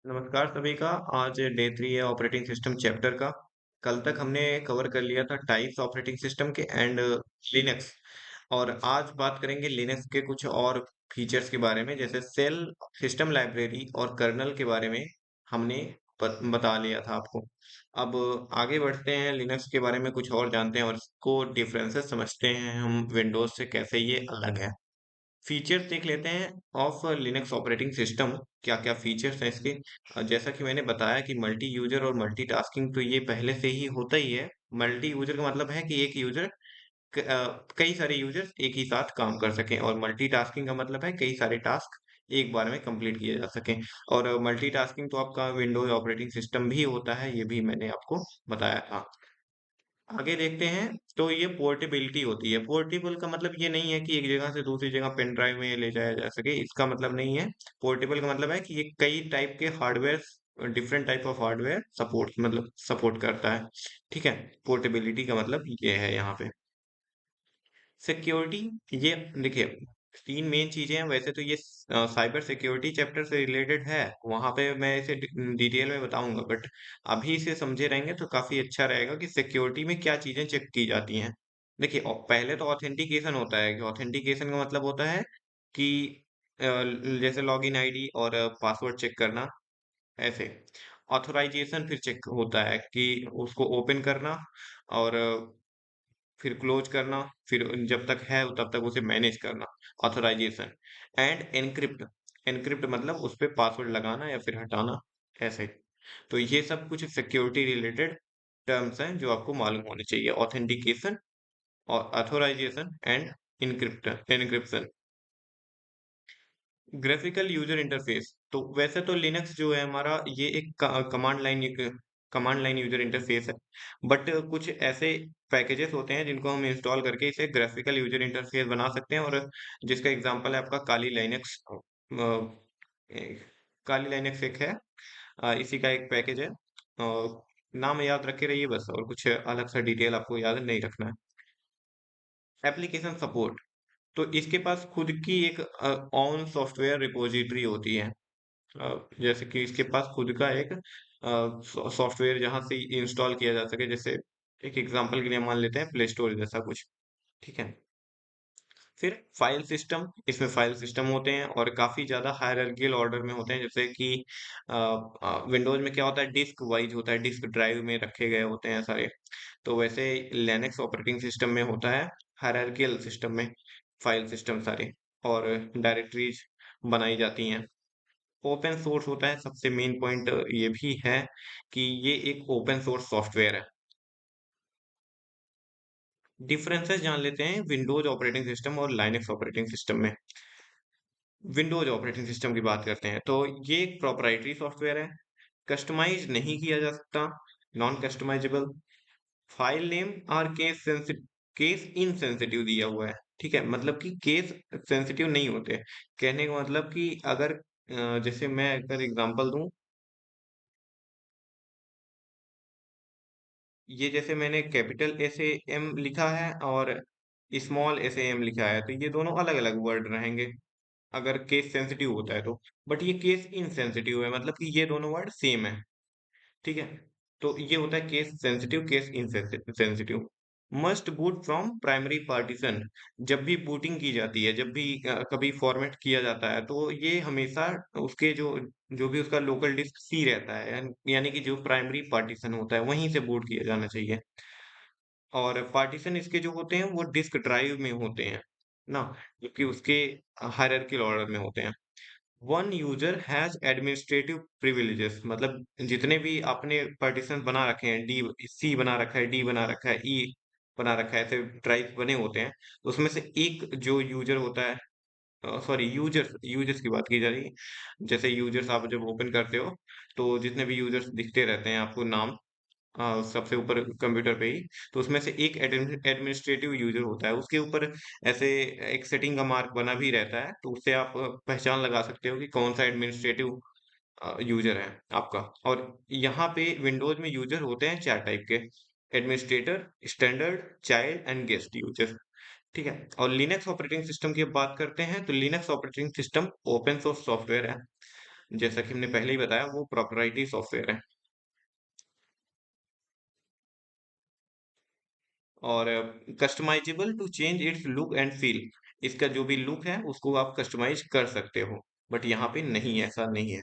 नमस्कार सभी का। आज डे 3 है ऑपरेटिंग सिस्टम चैप्टर का। कल तक हमने कवर कर लिया था टाइप्स ऑपरेटिंग सिस्टम के एंड लिनक्स। और आज बात करेंगे लिनक्स के कुछ और फीचर्स के बारे में, जैसे सेल, सिस्टम लाइब्रेरी और कर्नल के बारे में हमने बता लिया था आपको। अब आगे बढ़ते हैं, लिनक्स के बारे में कुछ और जानते हैं और इसको डिफरेंसेस समझते हैं हम विंडोज से कैसे ये अलग है। फीचर्स देख लेते हैं ऑफ लिनक्स ऑपरेटिंग सिस्टम। क्या क्या फीचर्स हैं इसके। जैसा कि मैंने बताया कि मल्टी यूजर और मल्टीटास्किंग तो ये पहले से ही होता ही है। मल्टी यूजर का मतलब है कि एक यूजर कई सारे यूजर्स एक ही साथ काम कर सकें, और मल्टीटास्किंग का मतलब है कई सारे टास्क एक बार में कंप्लीट किए जा सकें। और मल्टीटास्किंग तो आपका विंडोज ऑपरेटिंग सिस्टम भी होता है, ये भी मैंने आपको बताया था। आगे देखते हैं। तो ये पोर्टेबिलिटी होती है। पोर्टेबल का मतलब ये नहीं है कि एक जगह से दूसरी जगह पेन ड्राइव में ले जाया जा सके, इसका मतलब नहीं है। पोर्टेबल का मतलब है कि ये कई टाइप के hardware, different type of hardware support करता है। ठीक है। पोर्टेबिलिटी का मतलब ये है यहाँ पे। सिक्योरिटी, ये देखिए, तीन मेन चीजें हैं। वैसे तो ये साइबर सिक्योरिटी चैप्टर से रिलेटेड है, वहां पे मैं इसे डिटेल में बताऊंगा, बट अभी इसे समझे रहेंगे तो काफी अच्छा रहेगा कि सिक्योरिटी में क्या चीजें चेक की जाती हैं। देखिए, पहले तो ऑथेंटिकेशन होता है। कि ऑथेंटिकेशन का मतलब होता है कि जैसे लॉगिन आईडी और पासवर्ड चेक करना, ऐसे। ऑथराइजेशन फिर चेक होता है कि उसको ओपन करना, और फिर क्लोज करना, फिर जब तक है तब तक उसे मैनेज करना, ऑथराइजेशन। एंड एनक्रिप्ट, एनक्रिप्ट मतलब उस पे पासवर्ड लगाना या फिर हटाना, ऐसे। तो ये सब कुछ सिक्योरिटी रिलेटेड टर्म्स हैं जो आपको मालूम होने चाहिए। ऑथेंटिकेशन और authorisation and encryption. Graphical user interface, तो वैसे तो लिनक्स जो है हमारा, ये एक कमांड लाइन यूजर इंटरफेस है। बट कुछ ऐसे पैकेजेस होते हैं जिनको हम इंस्टॉल करके इसे ग्राफिकल यूजर इंटरफेस बना सकते हैं, और जिसका एग्जांपल है आपका काली लाइनेक्स। काली लाइनेक्स एक है, इसी का एक पैकेज है। नाम याद रखे रहिए बस, और कुछ अलग सा डिटेल आपको याद नहीं रखना है। एप्लीकेशन सपोर्ट, तो इसके पास खुद की एक ऑन सॉफ्टवेयर रिपोजिटरी होती है। जैसे कि इसके पास खुद का एक सॉफ्टवेयर जहां से इंस्टॉल किया जा सके, जैसे एक एग्जांपल के लिए मान लेते हैं प्ले स्टोर जैसा कुछ। ठीक है। फिर फाइल सिस्टम, इसमें फाइल सिस्टम होते हैं और काफी ज्यादा हायरार्किकल ऑर्डर में होते हैं। जैसे कि विंडोज में क्या होता है, डिस्क वाइज होता है, डिस्क ड्राइव में रखे गए होते हैं सारे। तो वैसे लिनक्स ऑपरेटिंग सिस्टम में होता है हायरार्किकल सिस्टम में, फाइल सिस्टम सारे, और डायरेक्टरीज बनाई जाती हैं। ओपन सोर्स होता है, सबसे मेन पॉइंट ये भी है कि ये एक ओपन सोर्स सॉफ्टवेयर है। डिफरेंसेस जान लेते हैं विंडोज ऑपरेटिंग सिस्टम और लाइनक्स ऑपरेटिंग सिस्टम में। विंडोज ऑपरेटिंग सिस्टम की बात करते हैं तो ये एक प्रोप्राइटरी सॉफ्टवेयर है, कस्टमाइज नहीं किया जा सकता, नॉन कस्टमाइजेबल। फाइल नेम और केस इनसेंसिटिव दिया हुआ है। ठीक है, मतलब कि केस सेंसिटिव नहीं होते। कहने का मतलब कि अगर जैसे मैं अगर एग्जांपल दूं, ये जैसे मैंने कैपिटल एस ए एम लिखा है और स्मॉल एस ए एम लिखा है, तो ये दोनों अलग अलग वर्ड रहेंगे अगर केस सेंसिटिव होता है तो। बट ये केस इनसेंसिटिव है, मतलब कि ये दोनों वर्ड सेम है। ठीक है। तो ये होता है case sensitive, case insensitive. Must boot from primary partition, जब भी बूटिंग की जाती है, जब भी कभी फॉर्मेट किया जाता है, तो ये हमेशा उसके जो जो भी उसका लोकल डिस्क सी रहता है, यानी कि जो प्राइमरी पार्टीशन होता है वहीं से बूट किया जाना चाहिए। और पार्टीशन इसके जो होते हैं वो डिस्क ड्राइव में होते हैं ना, जबकि उसके हायरार्किकल ऑर्डर में होते हैं। One user has administrative privileges, मतलब जितने भी आपने पार्टीशन बना रखे हैं, डी सी बना रखा है, डी बना रखा है, ई बना रखा है, ऐसे ड्राइव बने होते हैं, उसमें से एक जो यूजर होता है, सॉरी, यूजर्स यूजर्स की बात की जा रही है। जैसे यूजर्स आप जब ओपन करते हो तो जितने भी यूजर्स दिखते रहते हैं आपको नाम, सबसे ऊपर कंप्यूटर पे ही, तो उसमें से एक एडमिनिस्ट्रेटिव यूजर होता है, उसके ऊपर ऐसे एक सेटिंग का मार्क बना भी रहता है, तो उससे आप पहचान लगा सकते हो कि कौन सा एडमिनिस्ट्रेटिव यूजर है आपका। और यहाँ पे विंडोज में यूजर होते हैं चार टाइप के: administrator, standard, child and guest user. ठीक है। और लिनक्स ऑपरेटिंग सिस्टम की अब बात करते हैं, तो Linux operating system open source software है। जैसा कि हमने पहले ही बताया वो प्रोप्राइटरी सॉफ्टवेयर है। और customisable to change its look and feel, इसका जो भी लुक है उसको आप कस्टमाइज कर सकते हो, बट यहाँ पे नहीं, ऐसा नहीं है।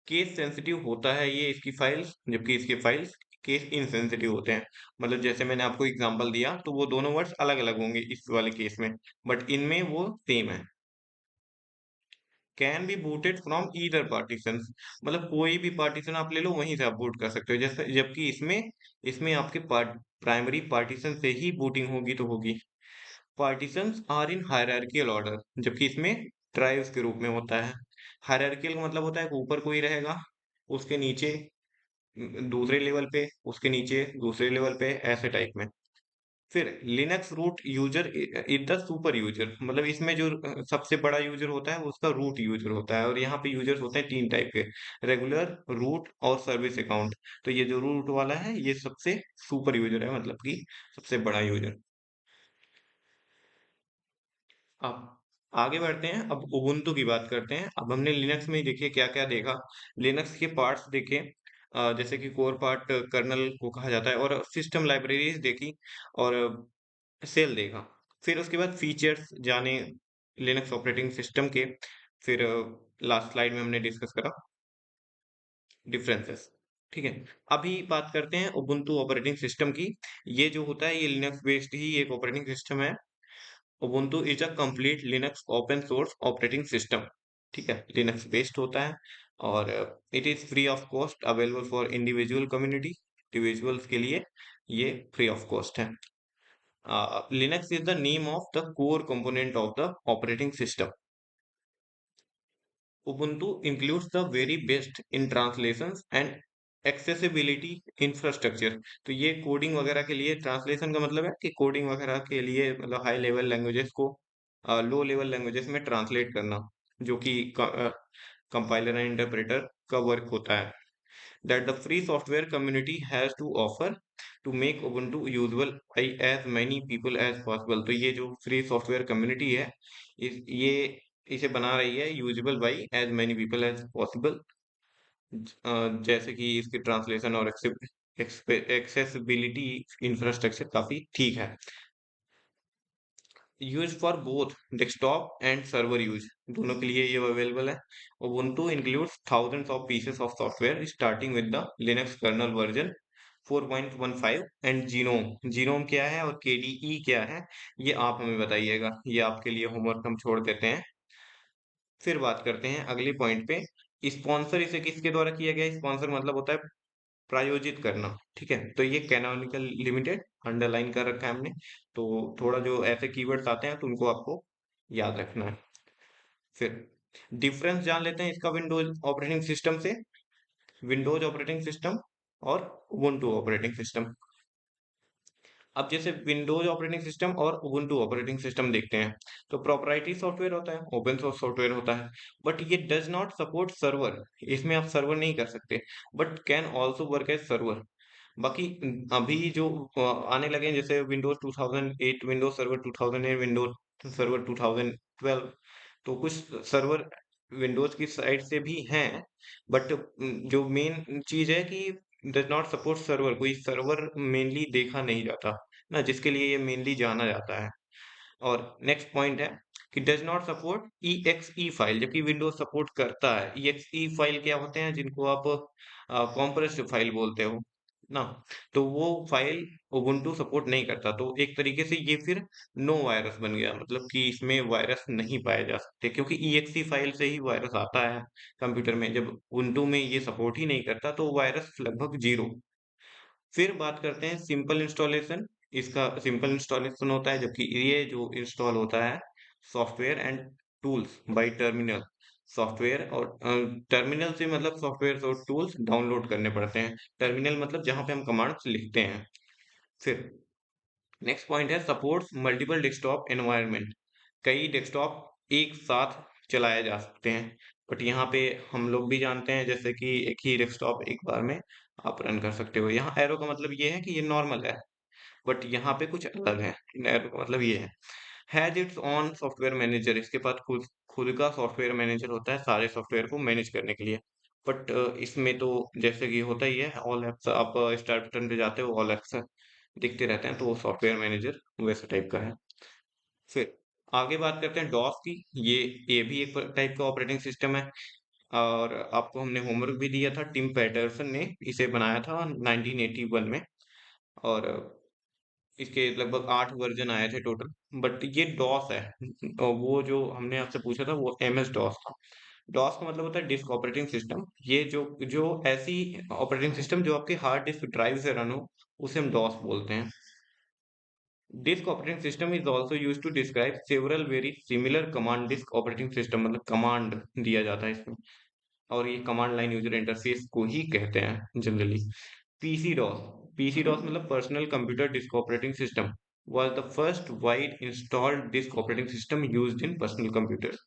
केस सेंसिटिव होता है ये इसकी फाइल्स, जबकि इसके फाइल्स केस इनसेंसिटिव होते हैं। मतलब जैसे मैंने आपको एग्जांपल दिया तो वो दोनों वर्ड्स अलग अलग होंगे इस वाले केस में, बट इनमें वो सेम है। Can be booted from either partition, मतलब कोई भी पार्टीशन आप ले लो वहीं से आप बूट कर सकते हो, जैसे जबकि इसमें इसमें आपके प्राइमरी पार्टीशन से ही बूटिंग होगी तो होगी। Partitions are in hierarchical order, जबकि इसमें ट्राइब्स के रूप में होता है। हायरार्कियल का मतलब होता है कि ऊपर कोई रहेगा, उसके नीचे दूसरे लेवल पे, उसके नीचे दूसरे लेवल पे, ऐसे टाइप में। फिर Linux root user is the super user, मतलब इसमें जो सबसे बड़ा यूजर होता है वो उसका रूट यूजर होता है, और यहाँ पे यूजर्स होते हैं तीन टाइप के, रेगुलर, रूट और सर्विस अकाउंट। तो ये जो रूट वाला है ये सबसे सुपर यूजर है, मतलब कि सबसे बड़ा यूजर। अब आगे बढ़ते हैं, अब उबुंटू की बात करते हैं। अब हमने लिनक्स में देखिए क्या क्या देखा, लिनक्स के पार्ट्स देखे, जैसे कि कोर पार्ट कर्नल को कहा जाता है, और सिस्टम लाइब्रेरीज देखी, और सेल देखा। फिर उसके बाद फीचर्स जाने लिनक्स ऑपरेटिंग सिस्टम के। फिर लास्ट स्लाइड में हमने डिस्कस करा डिफरेंसेस। ठीक है, अभी बात करते हैं उबुंटू ऑपरेटिंग सिस्टम की। ये जो होता है ये लिनक्स बेस्ड ही एक ऑपरेटिंग सिस्टम है। Ubuntu is a complete Linux open source operating system. ठीक है, लिनक्स बेस्ड होता है, और it is free of cost, available for individual community, individuals के लिए ये फ्री ऑफ कॉस्ट है। Linux is the name of the core component of the operating system. Ubuntu includes the very best in translations and accessibility infrastructure. तो ये coding वगैरह के लिए, translation का मतलब है कि कोडिंग वगैरह के लिए, मतलब हाई लेवल लैंग्वेजेस को लो लेवल लैंग्वेजेस में ट्रांसलेट करना, जो कि कंपाइलर एंड इंटरप्रेटर का वर्क होता है, that the free software community has to offer to make Ubuntu usable by as many people as possible। तो ये जो फ्री सॉफ्टवेयर कम्युनिटी है, ये इसे बना रही है usable by as many people as possible, जैसे कि इसकी ट्रांसलेशन और एक्सेसिबिलिटी इंफ्रास्ट्रक्चर काफी ठीक है। Use for both desktop and server use, दोनों के लिए ये अवेलेबल है। Ubuntu includes thousands of pieces of software starting with the Linux kernel version 4.15 and genome. Genome क्या है और KDE क्या है, ये आप हमें बताइएगा, ये आपके लिए होमवर्क हम छोड़ देते हैं। फिर बात करते हैं अगले पॉइंट पे, स्पॉन्सर इसे किसके द्वारा किया गया। स्पॉन्सर मतलब होता है प्रायोजित करना। ठीक है, तो ये कैनोनिकल लिमिटेड अंडरलाइन कर रखा है हमने, तो थोड़ा जो ऐसे कीवर्ड्स आते हैं तो उनको आपको याद रखना है। फिर डिफरेंस जान लेते हैं इसका विंडोज ऑपरेटिंग सिस्टम से, विंडोज ऑपरेटिंग सिस्टम और उबुंटू ऑपरेटिंग सिस्टम। अब जैसे विंडोज ऑपरेटिंग सिस्टम और उबुंटू ऑपरेटिंग सिस्टम देखते हैं, तो प्रोप्राइटरी सॉफ्टवेयर होता है, ओपन सोर्स सॉफ्टवेयर होता है, बट ये डज नॉट सपोर्ट सर्वर, इसमें आप सर्वर नहीं कर सकते, but can also work as server. बाकी अभी जो आने लगे हैं, जैसे Windows 2008, Windows server 2008, Windows server 2012, तो कुछ सर्वर विंडोज की साइड से भी हैं, बट जो मेन चीज है कि डज नॉट सपोर्ट सर्वर, कोई सर्वर मेनली देखा नहीं जाता ना, जिसके लिए ये मेनली जाना जाता है। और नेक्स्ट पॉइंट है कि does not support EXE file, जबकि विंडोज सपोर्ट करता है। EXE फाइल क्या होते हैं, जिनको आप कॉम्प्रेस्ड फाइल बोलते हो ना, तो वो फाइल उबुंटू सपोर्ट नहीं करता। तो एक तरीके से ये फिर नो वायरस बन गया, मतलब कि इसमें वायरस नहीं पाए जा सकते, क्योंकि EXE फाइल से ही वायरस आता है कंप्यूटर में। जब उबुंटू में ये सपोर्ट ही नहीं करता तो वायरस लगभग जीरो। फिर बात करते हैं सिंपल इंस्टॉलेशन। इसका सिंपल इंस्टॉलेशन होता है, जबकि ये जो इंस्टॉल होता है software and tools by terminal, software और टर्मिनल से मतलब सॉफ्टवेयर और टूल्स डाउनलोड करने पड़ते हैं। टर्मिनल मतलब जहां पे हम कमांड्स लिखते हैं। फिर नेक्स्ट पॉइंट है सपोर्ट्स मल्टीपल डेस्कटॉप एनवायरनमेंट, कई डेस्कटॉप एक साथ चलाए जा सकते हैं, बट यहाँ पे हम लोग भी जानते हैं जैसे कि एक ही डेस्कटॉप एक बार में आप रन कर सकते हो। यहाँ एरो का मतलब ये है कि ये नॉर्मल है, बट यहाँ पे कुछ अलग है। एरो का मतलब ये है has its on software manager, इसके पास खुद खुद का सॉफ्टवेयर मैनेजर होता है सारे सॉफ्टवेयर को मैनेज करने के लिए। बट इसमें तो जैसे कि होता ही है, ऑल एप्स आप स्टार्ट बटन पे जाते हो, ऑल एप्स दिखते रहते हैं, तो वो सॉफ्टवेयर मैनेजर वैसे टाइप का है। फिर आगे बात करते हैं डॉस की। ये भी एक टाइप का ऑपरेटिंग सिस्टम है, और आपको हमने होमवर्क भी दिया था। टिम पैटरसन ने इसे बनाया था 1981 में, और इसके लगभग 8 वर्जन आए थे टोटल। बट ये डॉस है। और वो जो हमने आपसे पूछा था वो एमएस डॉस था। डॉस का मतलब होता है डिस्क ऑपरेटिंग सिस्टम। ये जो जो ऐसी ऑपरेटिंग सिस्टम जो आपके हार्ड डिस्क ड्राइव से रन हो, उसे हम डॉस बोलते हैं। Disk operating system is also used to describe several very similar command disk operating system, मतलब कमांड दिया जाता है इसमें, और ये कमांड लाइन यूजर इंटरफेस को ही कहते हैं generally. PC DOS, PC DOS मतलब personal computer disk operating system, was the first wide installed disk operating system used in personal computers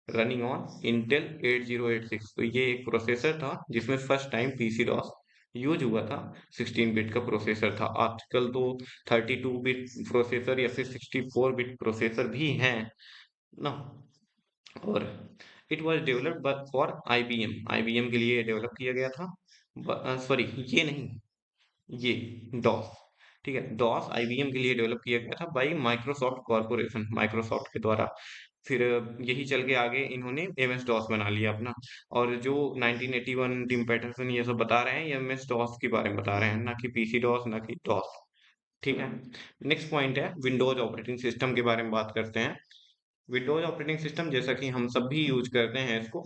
running on Intel 8086। तो ये एक प्रोसेसर था जिसमें first time PC DOS use हुआ था। 16 bit का processor था। आजकल तो 32 बिट प्रोसेसर या फिर 64 बिट प्रोसेसर भी हैं ना। और it was developed for IBM, IBM के लिए डेवलप किया गया था। सॉरी, ये नहीं, ये डॉस, ठीक है, डॉस आईबीएम के लिए डेवलप किया गया था बाय माइक्रोसॉफ्ट कॉर्पोरेशन, माइक्रोसॉफ्ट के द्वारा। फिर यही चल के आगे इन्होंने एमएस डॉस बना लिया अपना। और जो 1981 टिम पैटरसन ये सब बता रहे हैं, ये एमएस डॉस के बारे में बता रहे हैं, ना कि पीसी डॉस, ना कि डॉस। ठीक है। नेक्स्ट पॉइंट है विंडोज ऑपरेटिंग सिस्टम के बारे में बात करते हैं। विंडोज ऑपरेटिंग सिस्टम जैसा कि हम सब भी यूज करते हैं इसको,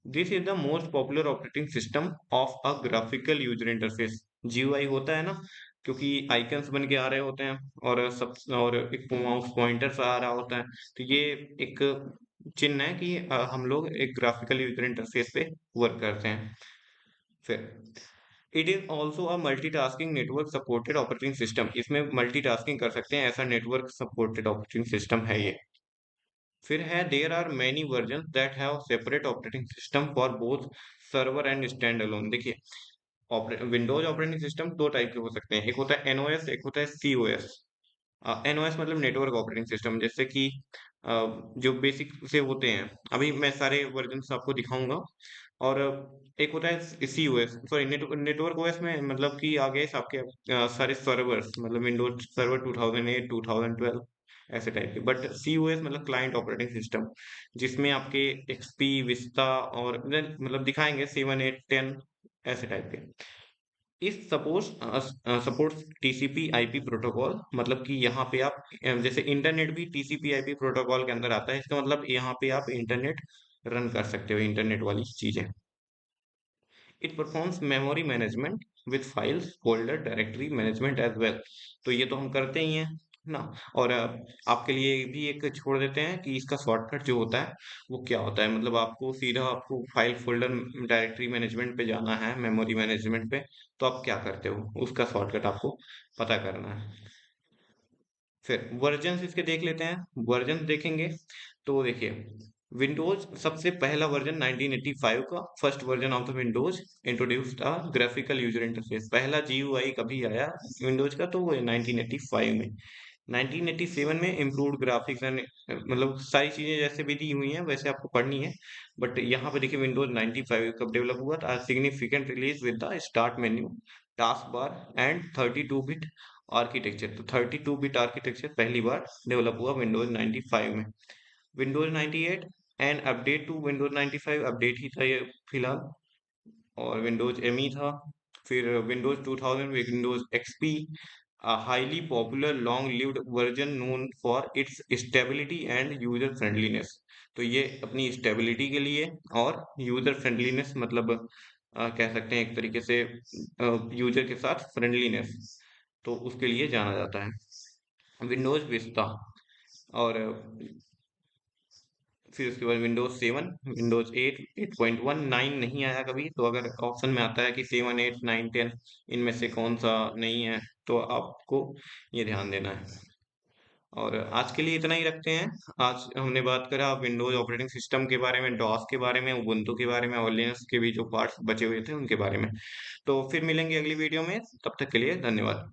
this is the most popular operating system of a graphical user interface. GUI होता है ना, क्योंकि आइकन्स बन के आ रहे होते हैं, और सब, और एक माउस पॉइंटर सा आ रहा होता है, तो ये एक चिन्ह है कि हम लोग एक ग्राफिकल यूजर इंटरफेस पे वर्क करते हैं। फिर it is also a multitasking network supported operating system, इसमें मल्टीटास्किंग कर सकते हैं, ऐसा नेटवर्क सपोर्टेड ऑपरेटिंग सिस्टम है ये। फिर है there are many version that have separate operating system for both server and standalone. देखिए, विंडोज ऑपरेटिंग सिस्टम दो टाइप के हो सकते हैं, एक होता है एनओएस, एक होता है सीओएस। एनओएस मतलब नेटवर्क ऑपरेटिंग सिस्टम, जैसे कि अ, जो बेसिक से होते हैं, अभी मैं सारे वर्जन आपको दिखाऊंगा। और एक होता है सीओएस, सॉरी नेटवर्क ओएस में मतलब कि आ गए आपके सारे सर्वर्स, मतलब विंडोज सर्वर 2008 2012 ऐसे टाइप के। बट सीओएस मतलब क्लाइंट ऑपरेटिंग सिस्टम, जिसमें आपके एक्सपी विस्ता और मतलब दिखाएंगे 7 8 10 ऐसे टाइप के। इस सपोर्ट्स टीसीपी आईपी प्रोटोकॉल, मतलब कि यहाँ पे आप जैसे इंटरनेट भी टीसीपी आईपी प्रोटोकॉल के अंदर आता है, इसका मतलब यहाँ पे आप इंटरनेट रन कर सकते हो, इंटरनेट वाली चीजें। It performs memory management with files folder directory management as well. तो ये तो हम करते ही हैं ना। और आपके लिए भी एक छोड़ देते हैं कि इसका शॉर्टकट जो होता है वो क्या होता है। मतलब आपको सीधा आपको फाइल फोल्डर डायरेक्टरी मैनेजमेंट पे जाना है, मेमोरी मैनेजमेंट पे, तो आप क्या करते हो, उसका शॉर्टकट आपको पता करना है। फिर वर्जन इसके देख लेते हैं। वर्जन देखेंगे तो देखिए, विंडोज सबसे पहला वर्जन 1985 का, first version of the Windows introduced a graphical user interface. पहला जीयूआई कभी आया विंडोज का, तो वो 1985 में। 1987 में इम्प्रूव्ड ग्राफिक्स एंड, मतलब सारी चीजें जैसे भी दी हुई हैं वैसे आपको पढ़नी है। बट यहाँ पे देखिए विंडोज 95 कब डेवलप हुआ था, significant release with the start menu, task bar and 32 bit architecture. तो 32 बिट आर्किटेक्चर पहली बार डेवलप हुआ विंडोज 95 में। Windows 98 and update to Windows 95, update ही था ये फिलहाल। और विंडोज एमई था। फिर Windows 2000, Windows XP, highly popular long lived version known for its stability and user friendliness. तो ये अपनी स्टेबिलिटी के लिए और यूजर फ्रेंडलीनेस, मतलब कह सकते हैं एक तरीके से यूजर के साथ फ्रेंडलीनेस, तो उसके लिए जाना जाता है। विंडोज विस्ता, और फिर उसके बाद विंडोज 7, विंडोज 8, 8.1, 9 नहीं आया कभी। तो अगर ऑप्शन में आता है कि 7 8 9 10 इनमें से कौन सा नहीं है, तो आपको ये ध्यान देना है। और आज के लिए इतना ही रखते हैं। आज हमने बात करा विंडोज ऑपरेटिंग सिस्टम के बारे में, डॉस के बारे में, उबुंटू के बारे में, और लिनक्स के भी जो पार्ट्स बचे हुए थे उनके बारे में। तो फिर मिलेंगे अगली वीडियो में, तब तक के लिए धन्यवाद।